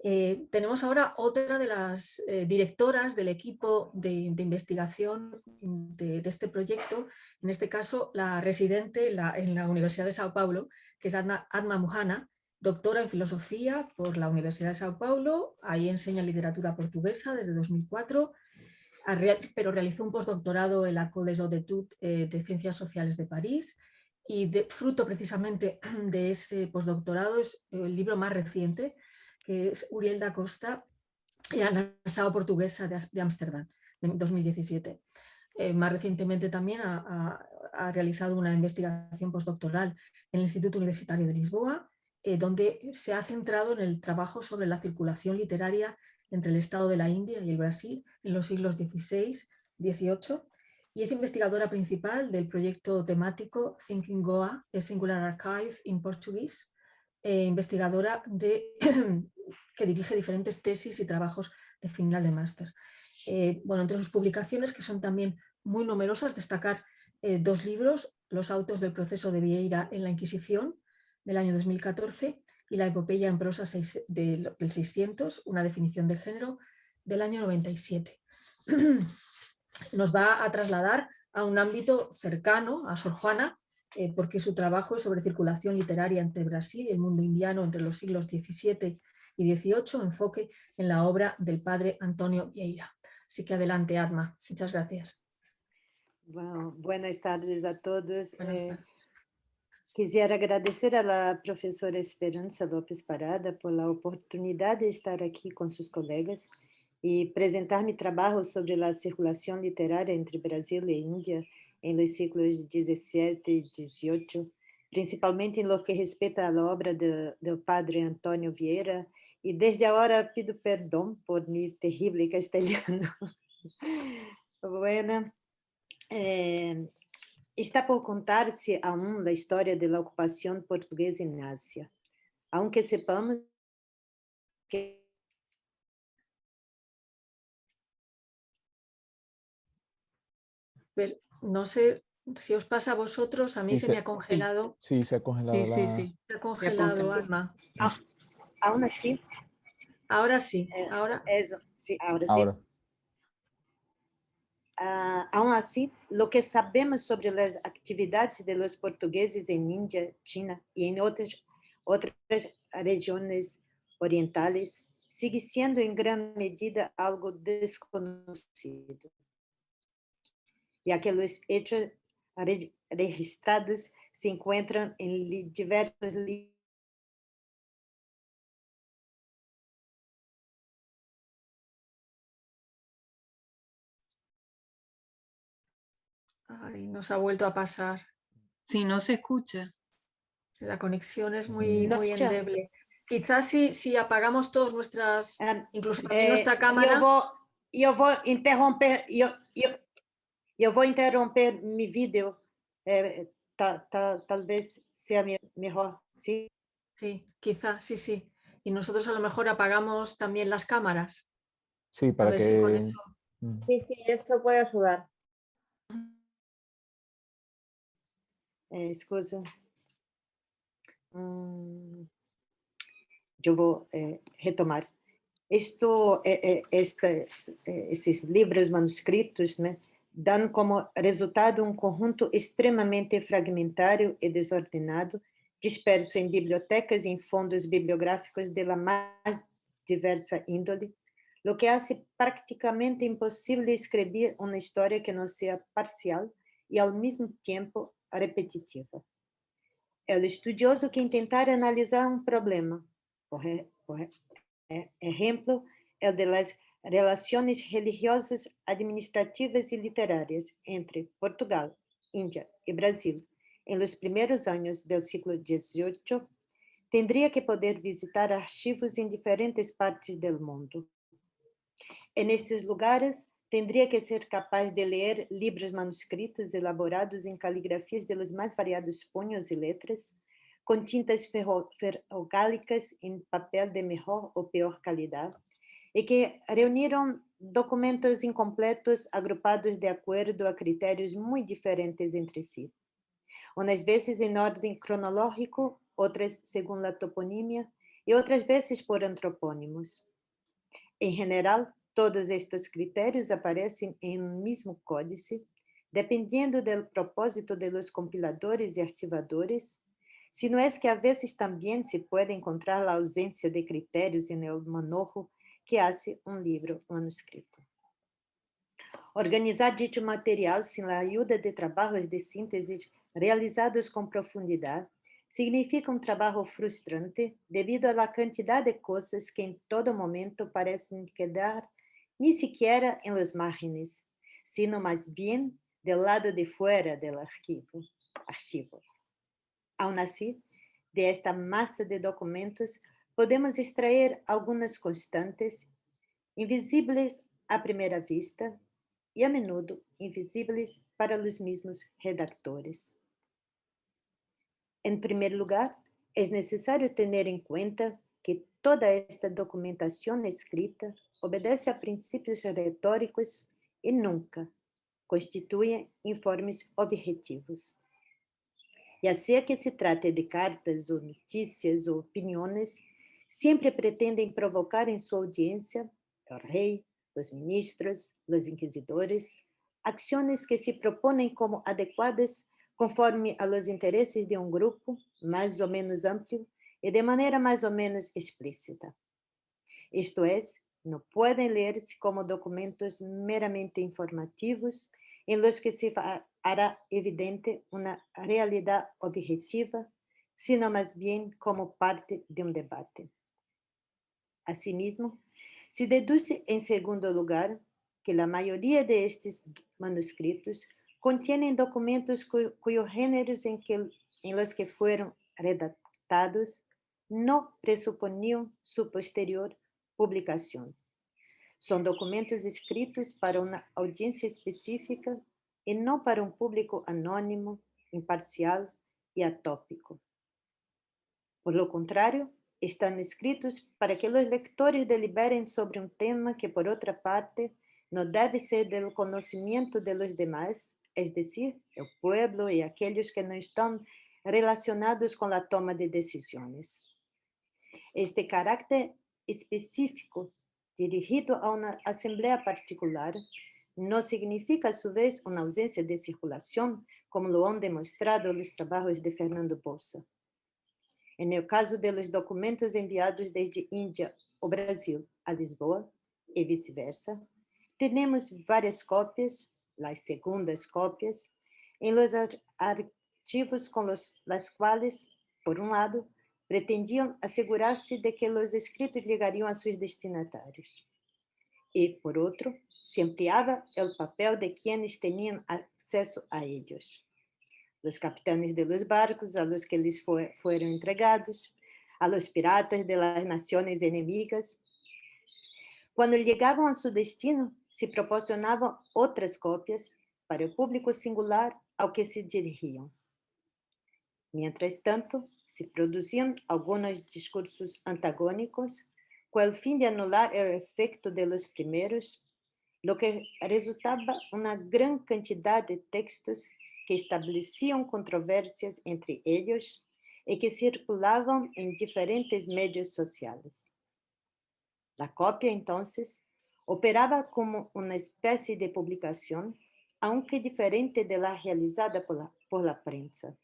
Tenemos ahora otra de las directoras del equipo de investigación de este proyecto, en este caso la residente en la Universidad de Sao Paulo, que es Adma Muhana, doctora en filosofía por la Universidad de Sao Paulo, ahí enseña literatura portuguesa desde 2004, pero realizó un postdoctorado en la Collège d'Études de Ciencias Sociales de París, y fruto precisamente de ese postdoctorado es el libro más reciente, que es Uriel da Costa, la SAO portuguesa de Ámsterdam, de 2017. Más recientemente también ha realizado una investigación postdoctoral en el Instituto Universitario de Lisboa, donde se ha centrado en el trabajo sobre la circulación literaria entre el Estado de la India y el Brasil en los siglos XVI, XVIII, y es investigadora principal del proyecto temático Thinking Goa, a Singular Archive in Portuguese, investigadora que dirige diferentes tesis y trabajos de final de máster. Bueno, entre sus publicaciones, que son también muy numerosas, destacar dos libros: Los autos del proceso de Vieira en la Inquisición, del año 2014, y La epopeya en prosa del 600, una definición de género, del año 97. Nos va a trasladar a un ámbito cercano a Sor Juana, porque su trabajo es sobre circulación literaria entre Brasil y el mundo indiano entre los siglos XVII y XVIII, enfoque en la obra del padre Antonio Vieira. Así que adelante, Adma. Muchas gracias. Bueno, buenas tardes a todos. Buenas tardes. Quisiera agradecer a la profesora Esperanza López Parada por la oportunidad de estar aquí con sus colegas y presentar mi trabajo sobre la circulación literaria entre Brasil e Índia en los siglos XVII y XVIII, principalmente en lo que respecta a la obra del padre Antonio Vieira, y desde ahora pido perdón por mi terrible castellano. Bueno, está por contar-se aún la história da ocupação portuguesa em Ásia, aunque sepamos que Pues no sé si os pasa a vosotros, a mí se me ha congelado. Sí, se ha congelado Sí. Se ha congelado, Adma. aún assim, Ahora sí, ahora. sí, ahora sí. ahora. Aún assim, lo que sabemos sobre as atividades de los portugueses em Índia, China e em outras regiões orientais sigue sendo em grande medida algo desconhecido, ya que os hechos registrados se encontram em diversos livros. Ay, nos ha vuelto a pasar. Sí, no se escucha. La conexión es muy, No muy escucha. endeble. Quizás si apagamos todas nuestras, incluso también nuestra cámara. Eu vou interromper. Eu vou interromper mi vídeo. Talvez sea mejor. Sí. Sí, quizá, sí. Y nosotros a lo mejor apagamos también las cámaras. Sí, A para ver si con que... eso. Sí, esto puede ayudar. Escusa. Eu vou retomar. Esses livros manuscritos, né, dão como resultado um conjunto extremamente fragmentário e desordenado, disperso em bibliotecas e em fundos bibliográficos de la mais diversa índole, lo que hace prácticamente impossível escrever uma história que não seja parcial e, ao mesmo tempo, repetitiva. É o estudioso que tentar analisar um problema, por ejemplo, el de las relaciones religiosas, administrativas y literarias entre Portugal, India y Brasil en los primeros años del siglo XVIII, tendría que poder visitar archivos en diferentes partes del mundo. En esses lugares, tendría que ser capaz de leer libros manuscritos elaborados en caligrafias de los más variados puños y letras, con tintas ferrogálicas en papel de mejor o peor calidad, y que reunieron documentos incompletos agrupados de acuerdo a criterios muy diferentes entre sí, unas veces en orden cronológico, otras según la toponimia, y otras veces por antropónimos. En general, todos estos criterios aparecen en un mismo códice, dependiendo del propósito de los compiladores y archivadores, sino es que a veces también se puede encontrar la ausencia de criterios en el manojo que hace un libro manuscrito. Organizar dicho material sin la ayuda de trabajos de síntesis realizados con profundidad significa un trabajo frustrante debido a la cantidad de cosas que en todo momento parecen quedar ni siquiera en los márgenes, sino más bien del lado de fuera del archivo. Aún así, de esta masa de documentos podemos extraer algunas constantes, invisibles a primera vista y a menudo invisibles para los mismos redactores. En primer lugar, es necesario tener en cuenta que toda esta documentación escrita obedece a principios retóricos y nunca constituye informes objetivos. Ya sea que se trate de cartas o noticias o opiniones, siempre pretenden provocar en su audiencia el rey, los ministros, los inquisidores, acciones que se proponen como adecuadas conforme a los intereses de un grupo más o menos amplio y de manera más o menos explícita. Esto es, no pueden leerse como documentos meramente informativos en los que se hará evidente una realidad objetiva, sino más bien como parte de un debate. Asimismo, se deduce en segundo lugar que la mayoría de estos manuscritos contienen documentos cuyos géneros en los que fueron redactados no presuponían su posterior publicación. Son documentos escritos para una audiencia específica y no para un público anónimo, imparcial y atópico. Por lo contrario, están escritos para que los lectores deliberen sobre un tema que, por otra parte, no debe ser del conocimiento de los demás, es decir, el pueblo y aquellos que no están relacionados con la toma de decisiones. Este carácter específico dirigido a una asamblea particular no significa a su vez una ausencia de circulación, como lo han demostrado los trabajos de Fernando Bolsa. En el caso de los documentos enviados desde India o Brasil a Lisboa y viceversa, tenemos varias copias, las segundas copias, en los archivos con las cuales, por un lado, pretendían asegurarse de que los escritos llegarían a sus destinatarios. Y, por otro, se ampliaba el papel de quienes tenían acceso a ellos. Los capitanes de los barcos a los que les fueron entregados, a los piratas de las naciones enemigas. Cuando llegaban a su destino, se proporcionaban otras copias para el público singular al que se dirigían. Mientras tanto, se producían algunos discursos antagónicos con el fin de anular el efecto de los primeros, lo que resultaba una gran cantidad de textos que establecían controversias entre ellos y que circulaban en diferentes medios sociales. La copia, entonces, operaba como una especie de publicación, aunque diferente de la realizada por la prensa.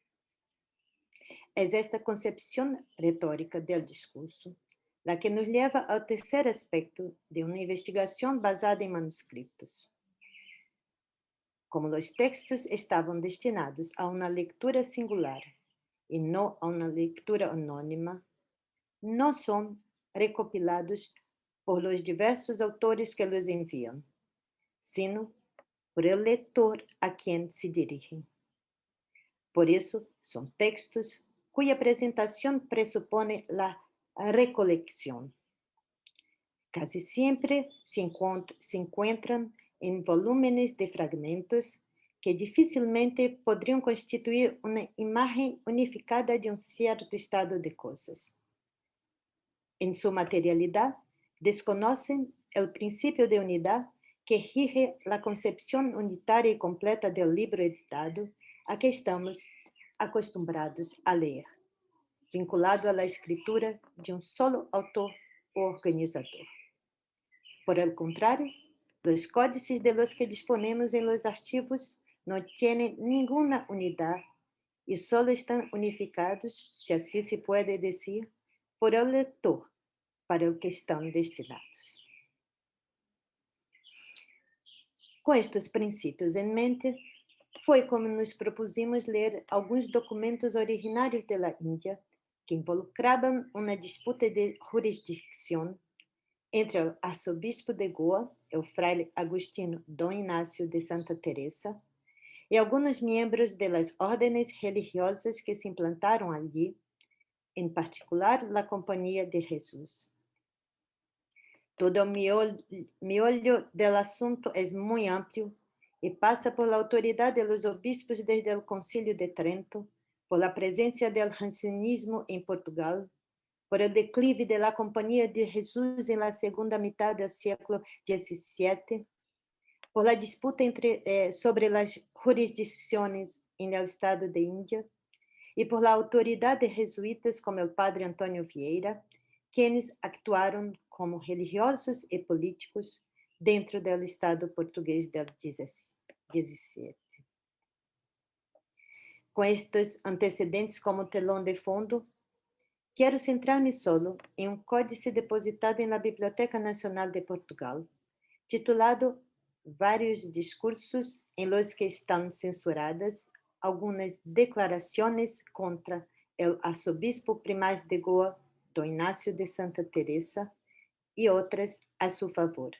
Es esta concepción retórica del discurso la que nos lleva al tercer aspecto de una investigación basada en manuscritos. Como los textos estaban destinados a una lectura singular y no a una lectura anónima, no son recopilados por los diversos autores que los envían, sino por el lector a quien se dirigen. Por eso son textos cuya presentación presupone la recolección. Casi siempre se encuentran en volúmenes de fragmentos que difícilmente podrían constituir una imagen unificada de un cierto estado de cosas. En su materialidad, desconocen el principio de unidad que rige la concepción unitaria y completa del libro editado a que estamos acostumbrados a leer. vinculado a la escritura de un solo autor o organizador. Por el contrario, los códices de los que disponemos en los archivos no tienen ninguna unidad y solo están unificados, si así se puede decir, por el lector para el que están destinados. Com estes princípios em mente, foi como nos propusemos ler alguns documentos originários da Índia que involucravam uma disputa de jurisdição entre o arcebispo de Goa, o fraile Agostinho Dom Inácio de Santa Teresa, e alguns membros das ordens religiosas que se implantaram ali, em particular a Companhia de Jesus. Todo o miollo del asunto é muito amplo e passa por la autoridade dos obispos desde o Concílio de Trento, por la presença do jansenismo em Portugal, por el declive de la Companhia de Jesus em la segunda mitad del século XVII, por la disputa sobre as jurisdições em el estado de Índia e por la autoridade de jesuítas como o padre Antônio Vieira, quienes actuaram como religiosos e políticos dentro do Estado português del 17. Com estes antecedentes como telão de fundo, quero centrar-me solo em códice depositado na Biblioteca Nacional de Portugal, titulado Vários discursos em los que estão censuradas algumas declarações contra o arzobispo primaz de Goa, Dom Inácio de Santa Teresa, e outras a seu favor,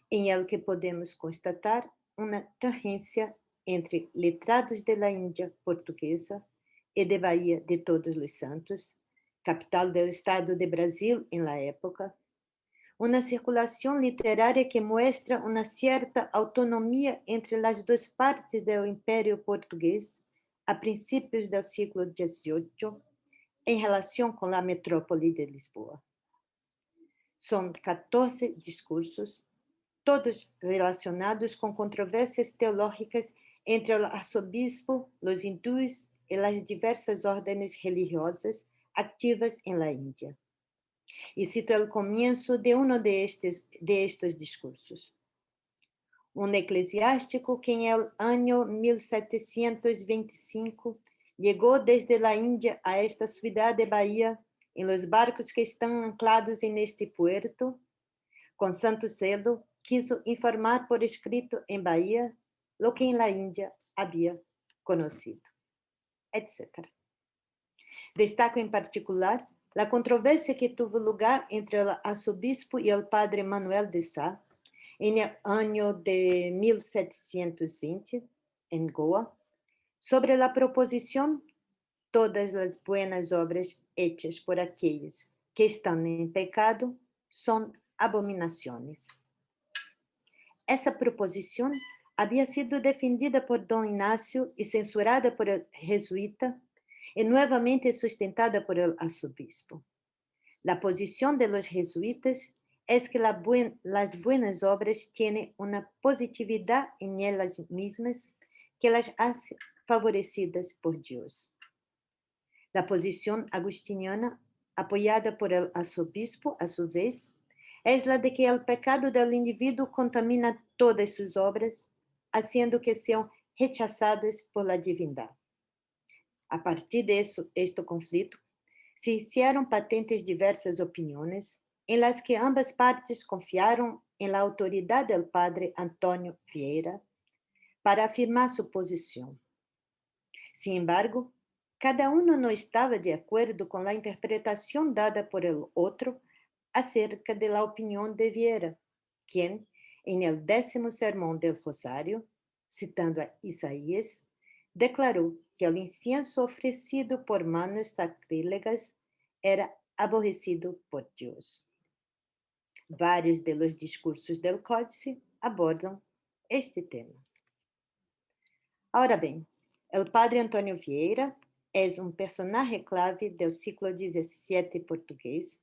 em el que podemos constatar uma tangência entre letrados da Índia portuguesa e de Bahia de Todos os Santos, capital do estado de Brasil em la época, uma circulação literária que mostra uma certa autonomia entre as duas partes do Império Português a princípios do século XVIII, em relação com a metrópole de Lisboa. São 14 discursos, todos relacionados com controvérsias teológicas entre o arcebispo, os hindus e as diversas ordens religiosas ativas em la Índia. E cito o começo de de estes discursos. Um eclesiástico que em el ano 1725 chegou desde la Índia a esta cidade de Bahia em los barcos que estão anclados en este puerto, com santo celo, quiso informar por escrito em Bahia lo que en la Índia havia conocido, etc. Destaco em particular a controvérsia que teve lugar entre o arzobispo e o padre Manuel de Sá, em el ano de 1720, em Goa, sobre a proposição todas as buenas obras hechas por aqueles que estão em pecado são abominações. Essa proposição havia sido defendida por Dom Inácio e censurada por el jesuíta e novamente sustentada por el arzobispo. La posición de los jesuitas es que las buenas obras tienen una positividad en ellas mismas que las hace favorecidas por Dios. La posición agustiniana, apoyada por el arzobispo, a su vez, es la de que el pecado del individuo contamina todas sus obras, haciendo que sean rechazadas por la divindad. A partir de este conflito, se hicieron patentes diversas opiniones en las que ambas partes confiaron en la autoridad del padre Antônio Vieira para afirmar su posición. Sin embargo, cada uno no estaba de acuerdo con la interpretación dada por el otro acerca de la opinión de Vieira, quien, en el 10º sermón del Rosario, citando a Isaías, declarou que o incienso oferecido por manos sacrílegas era aborrecido por Deus. Vários de los discursos del Códice abordam este tema. Ahora bem, o padre Antônio Vieira é um personagem clave do século XVII português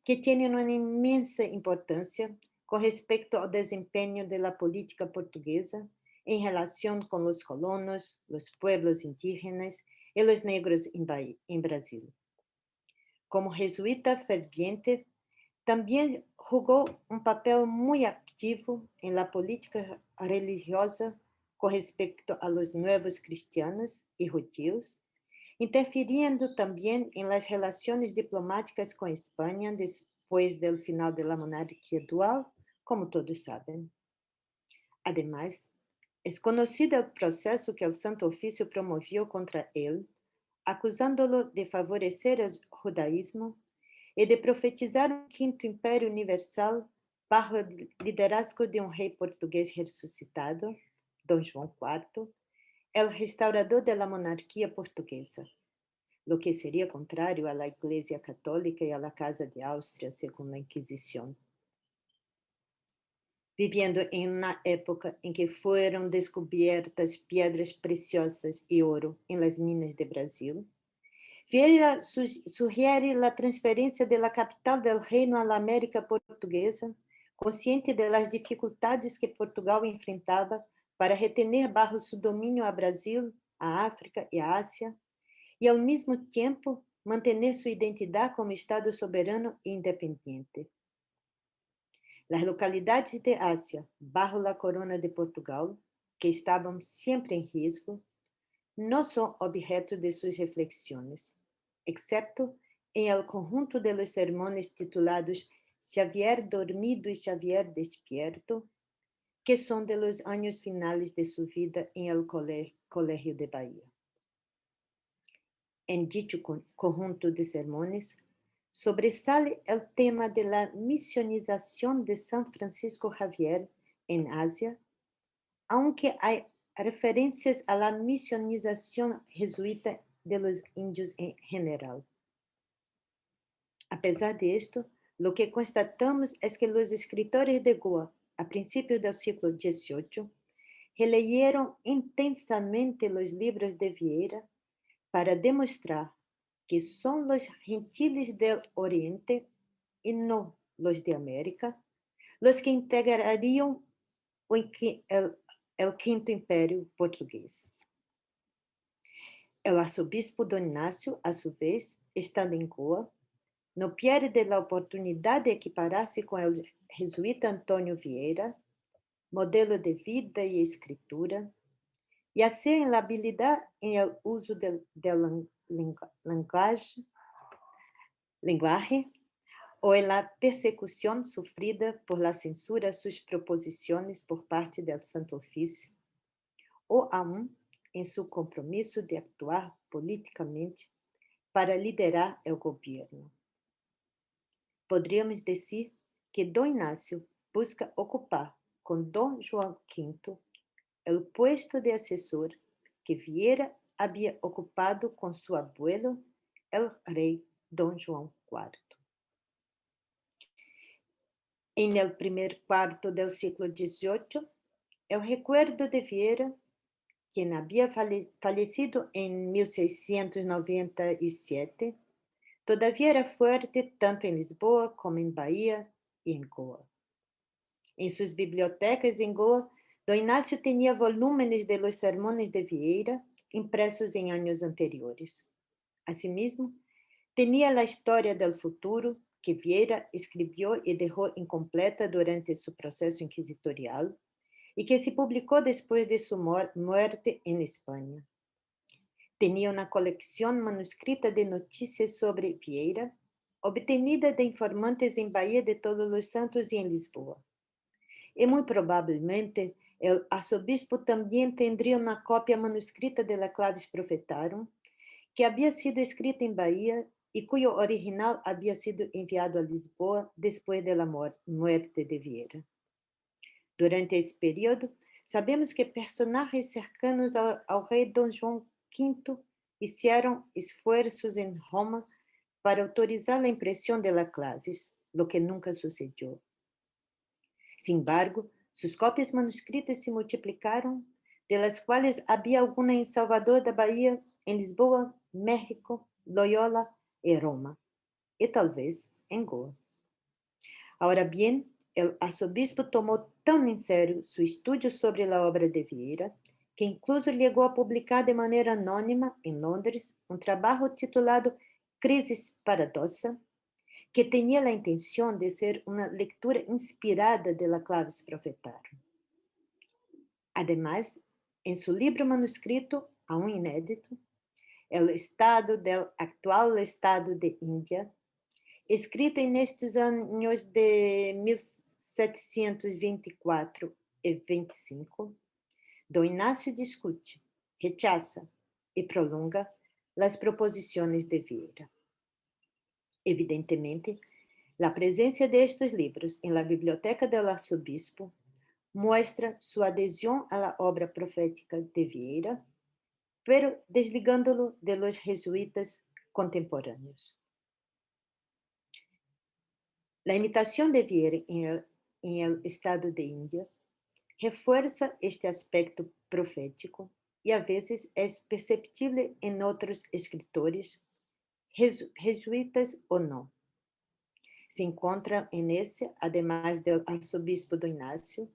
que tem uma imensa importância com respeito ao desempenho da política portuguesa em relação com os colonos, os pueblos indígenas y los negros en Brasil. Como jesuita ferviente, también jugó un papel muy activo en la política religiosa con respecto a los nuevos cristianos y judíos, interfiriendo también en las relaciones diplomáticas con España después del final de la monarquía dual, como todos saben. Además, es conocido el proceso que el Santo Oficio promovió contra él, acusándolo de favorecer el judaísmo y de profetizar un quinto imperio universal bajo el liderazgo de un rey portugués resucitado, Dom João IV, el restaurador de la monarquía portuguesa, lo que sería contrario a la Iglesia Católica y a la Casa de Austria, según la Inquisición. Viviendo en una época en que fueron descubiertas piedras preciosas y oro en las minas de Brasil, Vieira sugiere la transferencia de la capital del reino a la América portuguesa, consciente de las dificultades que Portugal enfrentaba para retener bajo su dominio a Brasil, a África y a Asia, y al mismo tiempo mantener su identidad como Estado soberano e independiente. Las localidades de Asia, bajo la corona de Portugal, que estaban siempre en riesgo, no son objeto de sus reflexiones, excepto en el conjunto de los sermones titulados Xavier dormido y Xavier despierto, que son de los años finales de su vida en el Colegio de Bahía. En dicho conjunto de sermones, sobresale el tema de la misionización de San Francisco Javier en Asia, aunque hay referencias a la misionización jesuita de los indios en general. A pesar de esto, lo que constatamos es que los escritores de Goa, a principios del siglo XVIII, releyeron intensamente los libros de Vieira para demostrar que son los gentiles del Oriente y no los de América los que integrarían el quinto imperio portugués. El arzobispo Don Ignacio, a su vez, estando en Goa, no pierde la oportunidad de equipararse con el jesuita Antonio Vieira, modelo de vida y escritura, y hacer en la habilidad en el uso del lenguaje o en la persecución sufrida por la censura a sus proposiciones por parte del Santo Oficio, o aún en su compromiso de actuar políticamente para liderar el gobierno. Podríamos decir que Don Ignacio busca ocupar con Don João V el puesto de asesor que Vieira había ocupado con su abuelo, el rey Don João IV. En el primer cuarto del siglo XVIII, el recuerdo de Vieira, quien había fallecido en 1697, todavía era fuerte tanto en Lisboa como en Bahía y en Goa. En sus bibliotecas en Goa, Don Ignacio tenía volúmenes de los sermones de Vieira impresos en años anteriores. Asimismo, tenía la historia del futuro que Vieira escribió y dejó incompleta durante su proceso inquisitorial y que se publicó después de su muerte en España. Tenía una colección manuscrita de noticias sobre Vieira, obtenida de informantes en Bahía de Todos los Santos y en Lisboa. Y muy probablemente el arzobispo también tendría una copia manuscrita de la Clavis Prophetarum, que había sido escrita en Bahía y cuyo original había sido enviado a Lisboa después de la muerte de Vieira. Durante ese periodo, sabemos que personajes cercanos al rey Don João V hicieron esfuerzos en Roma para autorizar la impresión de la Clavis, lo que nunca sucedió. Sin embargo, sus copias manuscritas se multiplicaron, de las cuales había alguna en Salvador da Bahía, en Lisboa, México, Loyola y Roma, y tal vez en Goa. Ahora bien, el arzobispo tomó tan en serio su estudio sobre la obra de Vieira que incluso llegó a publicar de manera anónima en Londres un trabajo titulado Crisis Paradoxa, que tenía la intención de ser una lectura inspirada de la Clavis Profetarum. Además, en su libro manuscrito, aún inédito, El estado del actual estado de India, escrito en estos años de 1724 y 25, Dom Inácio discute, rechaza y prolonga las proposiciones de Vieira. Evidentemente, la presencia de estos libros en la biblioteca del arzobispo muestra su adhesión a la obra profética de Vieira, pero desligándolo de los jesuitas contemporáneos. La imitación de Vieira en el estado de India refuerza este aspecto profético y a veces es perceptible en otros escritores, jesuitas o no. Se encontra en ese, además del arzobispo Dom Inácio,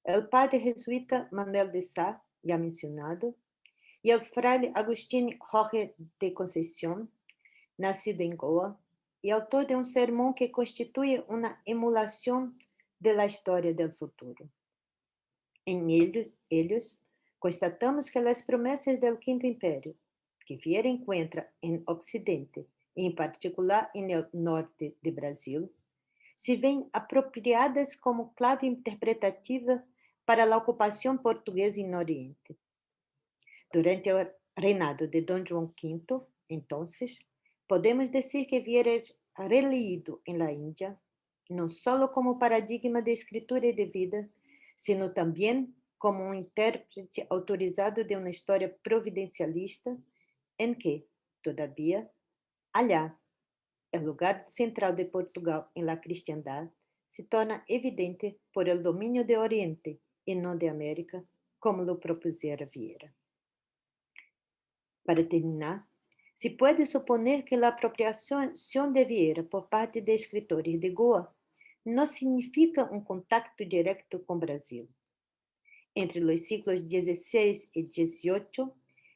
el padre jesuita Manuel de Sá, ya mencionado, y el fraile Agustín Jorge de Conceição, nacido en Goa, y autor de un sermón que constituye una emulación de la historia del futuro. En ellos constatamos que las promesas del Quinto Imperio, que Vieira encuentra en Occidente, y en particular en el norte de Brasil, se ven apropiadas como clave interpretativa para la ocupación portuguesa en Oriente. Durante el reinado de Dom João V, entonces, podemos decir que Vieira es releído en la India, no solo como paradigma de escritura y de vida, sino también como un intérprete autorizado de una historia providencialista en que, todavía, allá, el lugar central de Portugal en la cristiandad se torna evidente por el dominio de Oriente y no de América, como lo propusiera Vieira. Para terminar, se puede suponer que la apropiación de Vieira por parte de escritores de Goa no significa un contacto directo con Brasil. Entre los siglos XVI y XVIII,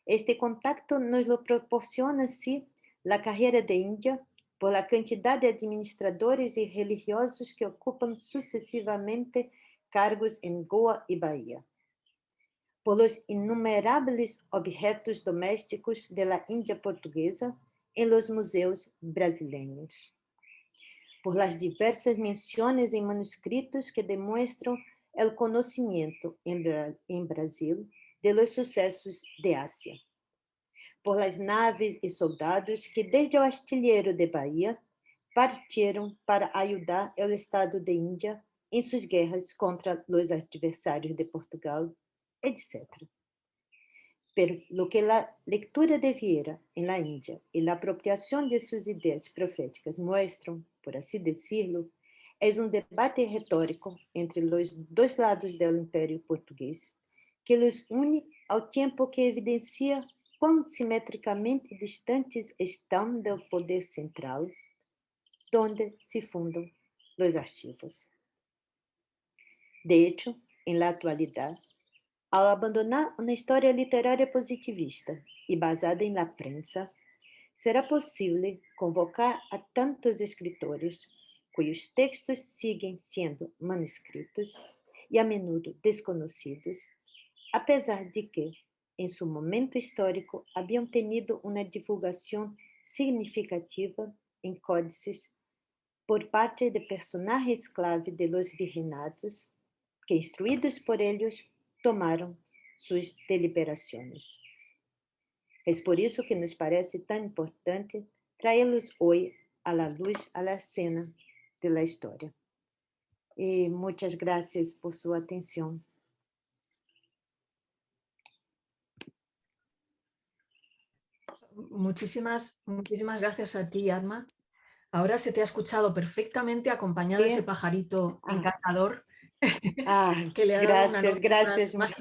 este contacto nos lo proporciona, sí, la carrera de India por la cantidad de administradores y religiosos que ocupan sucesivamente cargos en Goa y Bahía, por los innumerables objetos domésticos de la India portuguesa en los museos brasileños, por las diversas menciones en manuscritos que demuestran el conocimiento en Brasil de los sucesos de Asia, por las naves y soldados que desde el astillero de Bahía partieron para ayudar el Estado de India en sus guerras contra los adversarios de Portugal, etc. Pero lo que la lectura de Vieira en la India y la apropiación de sus ideas proféticas muestran, por así decirlo, es un debate retórico entre los dos lados del imperio portugués que los une al tiempo que evidencia cuán simétricamente distantes están del poder central, donde se fundan los archivos. De hecho, en la actualidad, al abandonar una historia literaria positivista y basada en la prensa, será posible convocar a tantos escritores cuyos textos siguen siendo manuscritos y a menudo desconocidos, a pesar de que, en su momento histórico, habían tenido una divulgación significativa en códices por parte de personajes clave de los virreinatos que, instruidos por ellos, tomaron sus deliberaciones. Es por eso que nos parece tan importante traerlos hoy a la luz, a la escena de la historia. Y muchas gracias por su atención. Muchísimas gracias a ti, Adma. Ahora se te ha escuchado perfectamente acompañado de ese pajarito encantador que le ha dado una nota más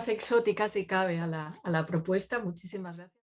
exótica si cabe a la propuesta. Muchísimas gracias.